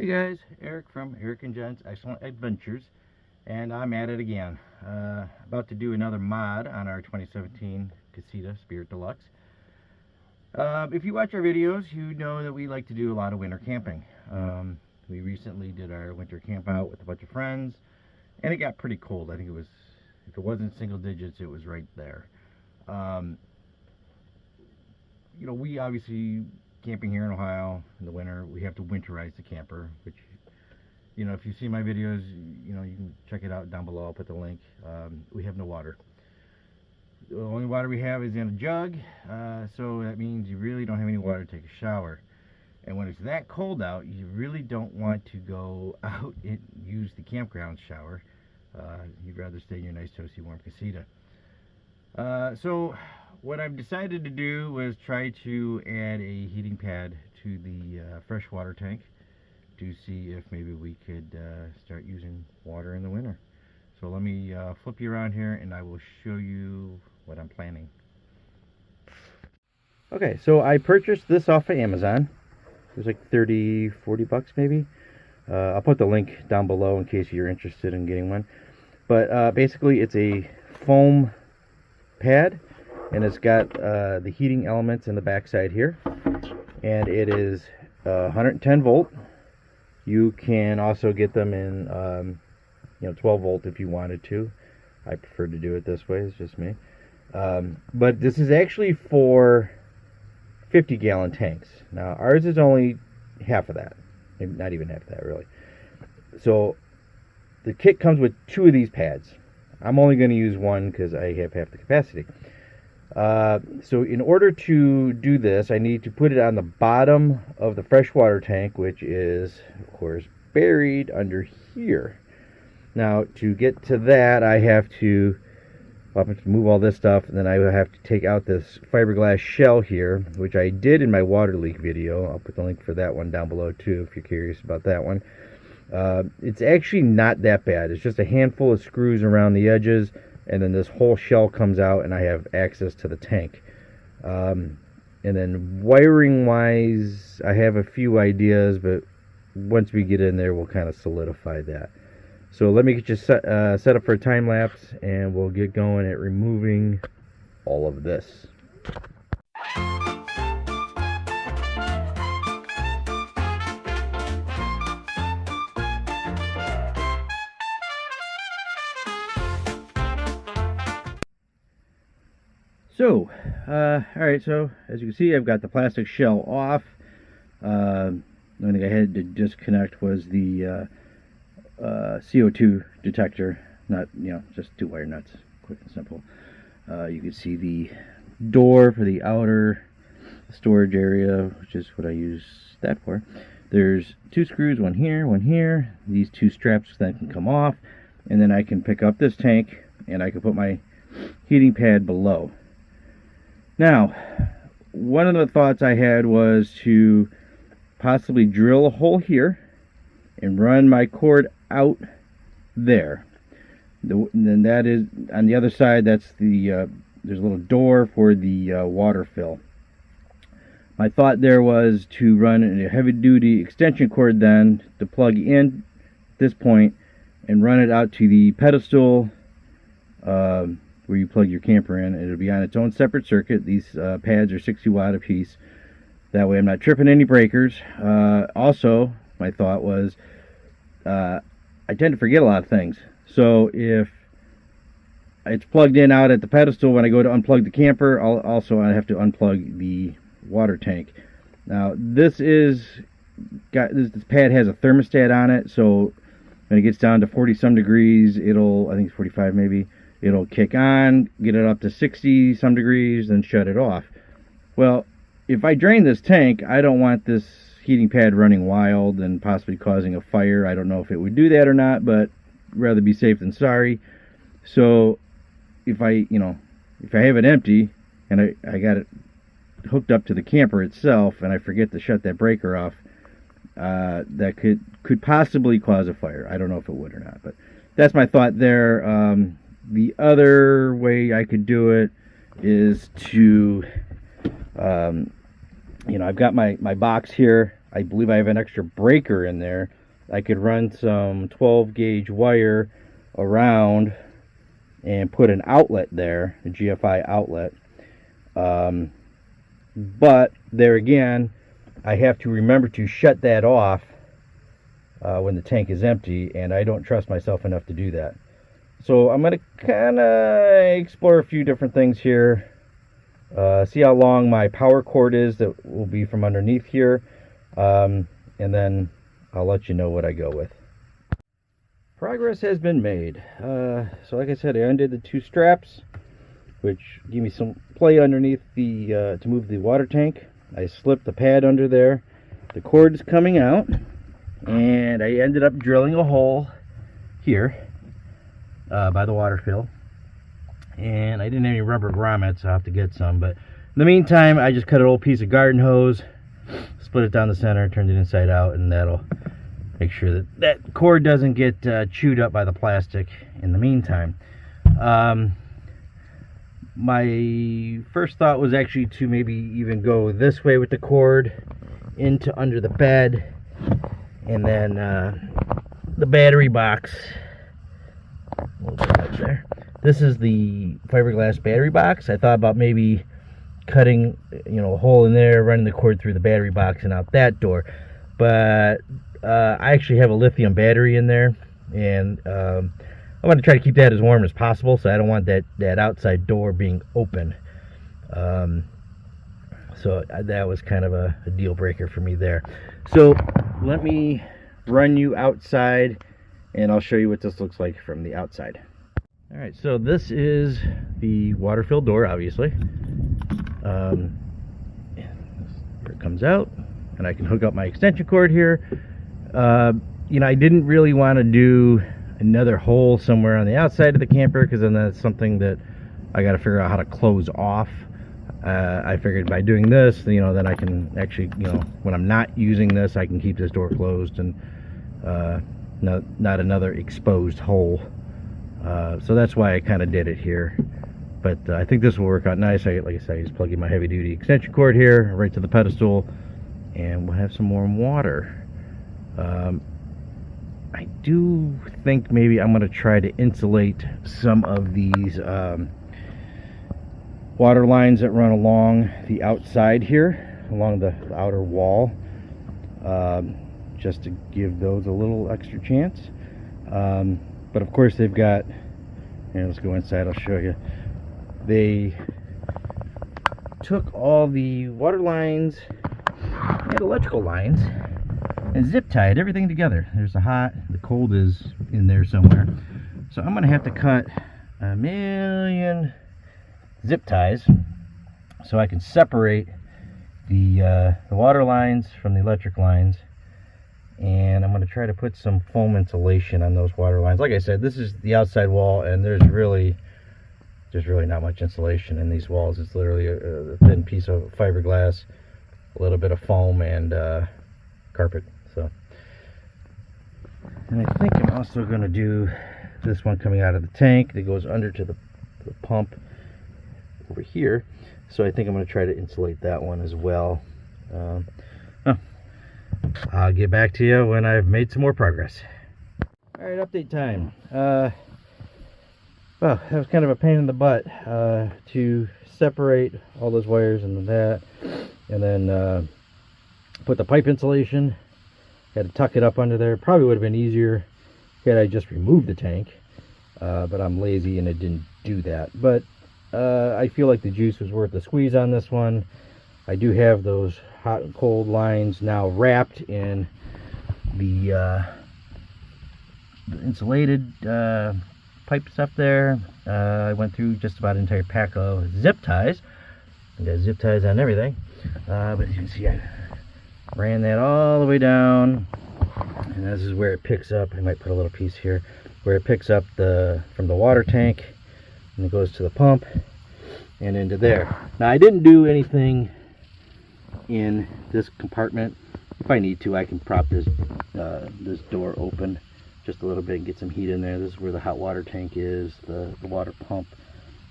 Hey guys, Eric from Eric and Jen's Excellent Adventures, and I'm at it again. About to do another mod on our 2017 Casita Spirit Deluxe. If you watch our videos, you know that we like to do a lot of winter camping. We recently did our winter camp out with a bunch of friends, and it got pretty cold. I think it was, if it wasn't single digits, it was right there. We obviously, camping here in Ohio in the winter, we have to winterize the camper, which, if you see my videos, you can check it out down below. I'll put the link. We have no water. The only water we have is in a jug, so that means you really don't have any water to take a shower. And when it's that cold out, you really don't want to go out and use the campground shower. You'd rather stay in your nice, toasty, warm casita. So what I've decided to do was try to add a heating pad to the freshwater tank to see if maybe we could start using water in the winter. So let me flip you around here and I will show you what I'm planning. Okay, so I purchased this off of Amazon. It was like 30-40 bucks maybe. I'll put the link down below in case you're interested in getting one. But basically it's a foam pad, and it's got the heating elements in the backside here, and it is 110 volt. You can also get them in 12 volt if you wanted to. I prefer to do it this way. It's just me. But this is actually for 50-gallon tanks. Now ours is only half of that, maybe not even half of that really. So the kit comes with 2 of these pads. I'm only going to use one because I have half the capacity. So in order to do this, I need to put it on the bottom of the freshwater tank, which is, of course, buried under here. Now, to get to that, I have to move all this stuff, and then I will have to take out this fiberglass shell here, which I did in my water leak video. I'll put the link for that one down below, too, if you're curious about that one. It's actually not that bad. It's just a handful of screws around the edges, and then this whole shell comes out and I have access to the tank. And then wiring wise, I have a few ideas, but once we get in there we'll kind of solidify that. So let me get you set up for a time lapse, and we'll get going at removing all of this. So, alright, so as you can see, I've got the plastic shell off. The only thing I had to disconnect was the CO2 detector, not, just 2 wire nuts, quick and simple. You can see the door for the outer storage area, which is what I use that for. There's 2 screws, one here. These 2 straps that can come off, and then I can pick up this tank and I can put my heating pad below. Now, one of the thoughts I had was to possibly drill a hole here and run my cord out there. Then that is on the other side. That's the there's a little door for the water fill. My thought there was to run a heavy-duty extension cord then to plug in this point and run it out to the pedestal where you plug your camper in. It'll be on its own separate circuit. These pads are 60 watt a piece. That way I'm not tripping any breakers. Also, my thought was I tend to forget a lot of things. So if it's plugged in out at the pedestal, when I go to unplug the camper, I have to unplug the water tank. Now this pad has a thermostat on it, so when it gets down to 40 some degrees, I think it's 45 maybe, it'll kick on, get it up to 60 some degrees, then shut it off. Well, if I drain this tank, I don't want this heating pad running wild and possibly causing a fire. I don't know if it would do that or not, but rather be safe than sorry. So if I have it empty and I got it hooked up to the camper itself and I forget to shut that breaker off, that could possibly cause a fire. I don't know if it would or not, but that's my thought there. The other way I could do it is to, I've got my box here. I believe I have an extra breaker in there I could run some 12 gauge wire around and put an outlet there, a GFI outlet. But there again, I have to remember to shut that off when the tank is empty, and I don't trust myself enough to do that. So I'm going to kind of explore a few different things here. See how long my power cord is that will be from underneath here, and then I'll let you know what I go with. Progress has been made. So like I said, I undid the 2 straps, which give me some play underneath the to move the water tank. I slipped the pad under there. The cord is coming out, and I ended up drilling a hole here by the water fill. And I didn't have any rubber grommets, so I'll have to get some. But in the meantime, I just cut an old piece of garden hose, split it down the center, turned it inside out, and that'll make sure that that cord doesn't get chewed up by the plastic in the meantime. My first thought was actually to maybe even go this way with the cord into under the bed, and then the battery box. A little bit right there. This is the fiberglass battery box. I thought about maybe cutting, a hole in there, running the cord through the battery box and out that door. But I actually have a lithium battery in there, and I want to try to keep that as warm as possible, so I don't want that outside door being open. So that was kind of a deal breaker for me there. So let me run you outside, and I'll show you what this looks like from the outside. All right, so this is the water-filled door, obviously. Here it comes out, and I can hook up my extension cord here. I didn't really want to do another hole somewhere on the outside of the camper, because then that's something that I got to figure out how to close off. I figured by doing this, then I can actually, when I'm not using this, I can keep this door closed and not another exposed hole. So that's why I kind of did it here. But I think this will work out nice. Like I said, I just plug in my heavy duty extension cord here right to the pedestal, and we'll have some warm water. I do think maybe I'm going to try to insulate some of these water lines that run along the outside here, along the outer wall, just to give those a little extra chance. But of course they've got, let's go inside, I'll show you. They took all the water lines and electrical lines and zip tied everything together. There's the hot, the cold is in there somewhere. So I'm going to have to cut a million zip ties so I can separate the water lines from the electric lines. And I'm going to try to put some foam insulation on those water lines. Like I said, this is the outside wall, and there's really not much insulation in these walls. It's literally a thin piece of fiberglass, a little bit of foam, and carpet. So, and I think I'm also going to do this one coming out of the tank that goes under to the pump over here. So I think I'm going to try to insulate that one as well. I'll get back to you when I've made some more progress. Alright, update time. Well, that was kind of a pain in the butt to separate all those wires and that, and then put the pipe insulation. Had to tuck it up under there. Probably would have been easier had I just removed the tank, but I'm lazy and I didn't do that. But I feel like the juice was worth the squeeze on this one. I do have those hot and cold lines now wrapped in the insulated pipe stuff there. I went through just about an entire pack of zip ties. I got zip ties on everything, but as you can see, I ran that all the way down, and this is where it picks up. I might put a little piece here where it picks up from the water tank, and it goes to the pump and into there. Now I didn't do anything in this compartment. If I need to, I can prop this door open just a little bit and get some heat in there. This is where the hot water tank is, the water pump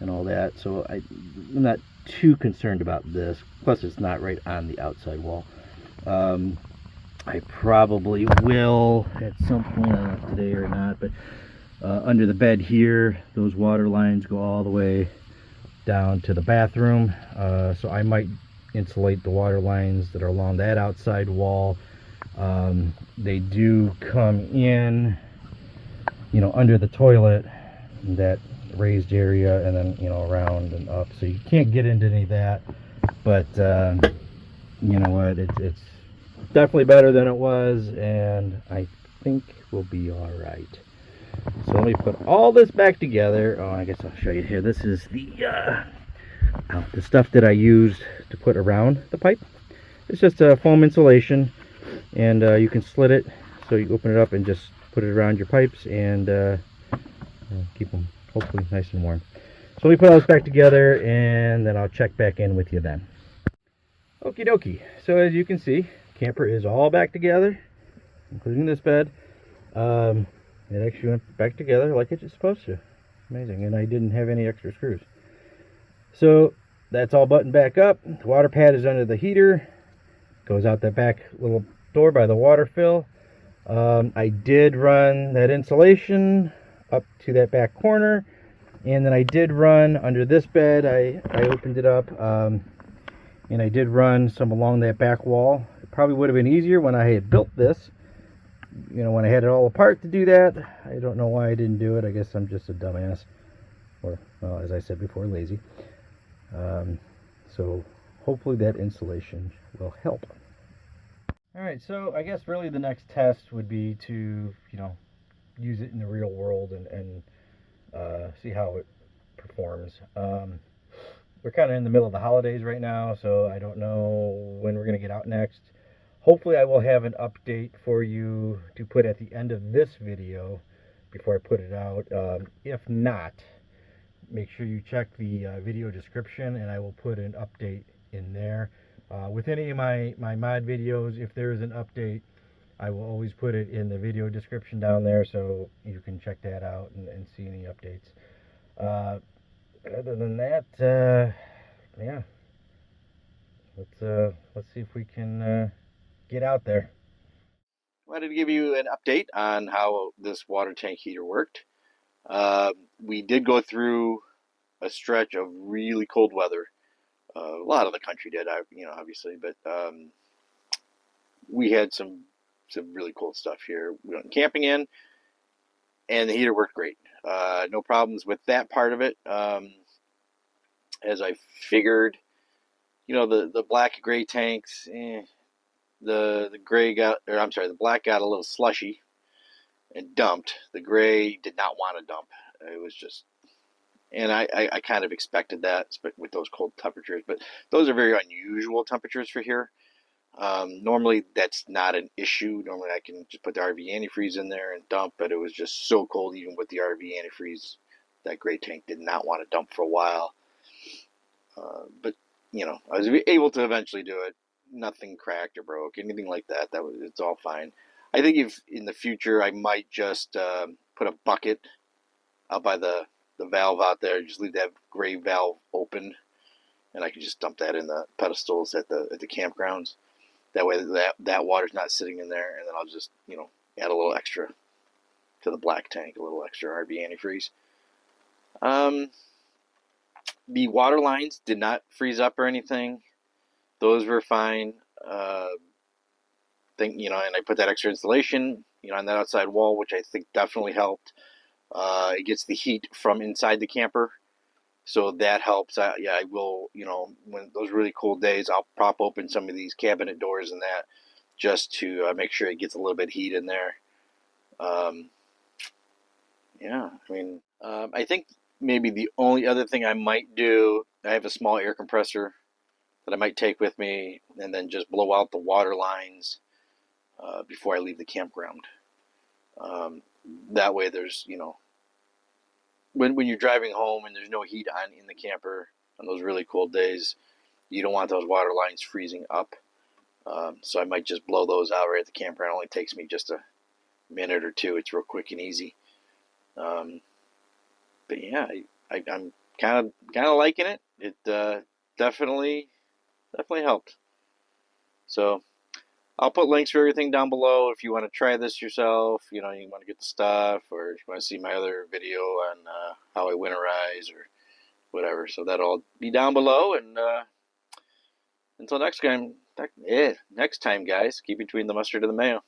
and all that. So I'm not too concerned about this. Plus it's not right on the outside wall. I probably will at some point, I don't know if today or not, but under the bed here, those water lines go all the way down to the bathroom. So I might insulate the water lines that are along that outside wall. They do come in, you know, under the toilet, that raised area, and then, you know, around and up. So you can't get into any of that. But you know what? It's definitely better than it was, and I think we'll be all right. So let me put all this back together. Oh, I guess I'll show you here. This is the stuff that I used to put around the pipe. It's just a foam insulation, and you can slit it so you open it up and just put it around your pipes and keep them hopefully nice and warm. So let me put all this back together, and then I'll check back in with you then. Okie dokie. So as you can see, camper is all back together, including this bed. It actually went back together like it's supposed to. Amazing. And I didn't have any extra screws. So that's all buttoned back up. The water pad is under the heater. Goes out that back little door by the water fill. I did run that insulation up to that back corner. And then I did run under this bed. I opened it up. And I did run some along that back wall. It probably would have been easier when I had built this. You know, when I had it all apart to do that. I don't know why I didn't do it. I guess I'm just a dumbass. Or, well, as I said before, lazy. So hopefully that insulation will help. Alright, so I guess really the next test would be to, you know, use it in the real world and see how it performs. We're kind of in the middle of the holidays right now, so I don't know when we're going to get out next. Hopefully I will have an update for you to put at the end of this video before I put it out. If not, make sure you check the video description, and I will put an update in there. With any of my mod videos, if there is an update, I will always put it in the video description down there, so you can check that out and see any updates. Other than that, yeah, let's see if we can get out there. I wanted to give you an update on how this water tank heater worked. We did go through a stretch of really cold weather. A lot of the country did, you know, obviously, but we had some really cold stuff here. We went camping in, and the heater worked great. No problems with that part of it. As I figured, you know, the black gray tanks, the gray got, or I'm sorry, the black got a little slushy and dumped. The gray did not want to dump. It was just, and I kind of expected that with those cold temperatures, but those are very unusual temperatures for here. Normally that's not an issue. Normally I can just put the RV antifreeze in there and dump, but it was just so cold even with the RV antifreeze. That gray tank did not want to dump for a while. But you know, I was able to eventually do it. Nothing cracked or broke, anything like that. It's all fine. I think if in the future I might just put a bucket out by the valve out there, just leave that gray valve open, and I can just dump that in the pedestals at the campgrounds. That way that water's not sitting in there, and then I'll just, you know, add a little extra to the black tank, a little extra RV antifreeze. The water lines did not freeze up or anything. Those were fine. You know, and I put that extra insulation, you know, on that outside wall, which I think definitely helped. It gets the heat from inside the camper, so that helps. Yeah, I will, you know, when those really cold days, I'll prop open some of these cabinet doors and that just to make sure it gets a little bit of heat in there. Yeah, I mean, I think maybe the only other thing I might do, I have a small air compressor that I might take with me and then just blow out the water lines before I leave the campground. That way there's, you know, when you're driving home and there's no heat on in the camper on those really cold days, you don't want those water lines freezing up. So I might just blow those out right at the campground. It only takes me just a minute or two. It's real quick and easy. But yeah, I'm kind of liking it. It definitely helped. So I'll put links for everything down below if you want to try this yourself. You know, you want to get the stuff, or if you want to see my other video on how I winterize or whatever. So that'll be down below. And until next time, next time, guys, keep between the mustard and the mayo.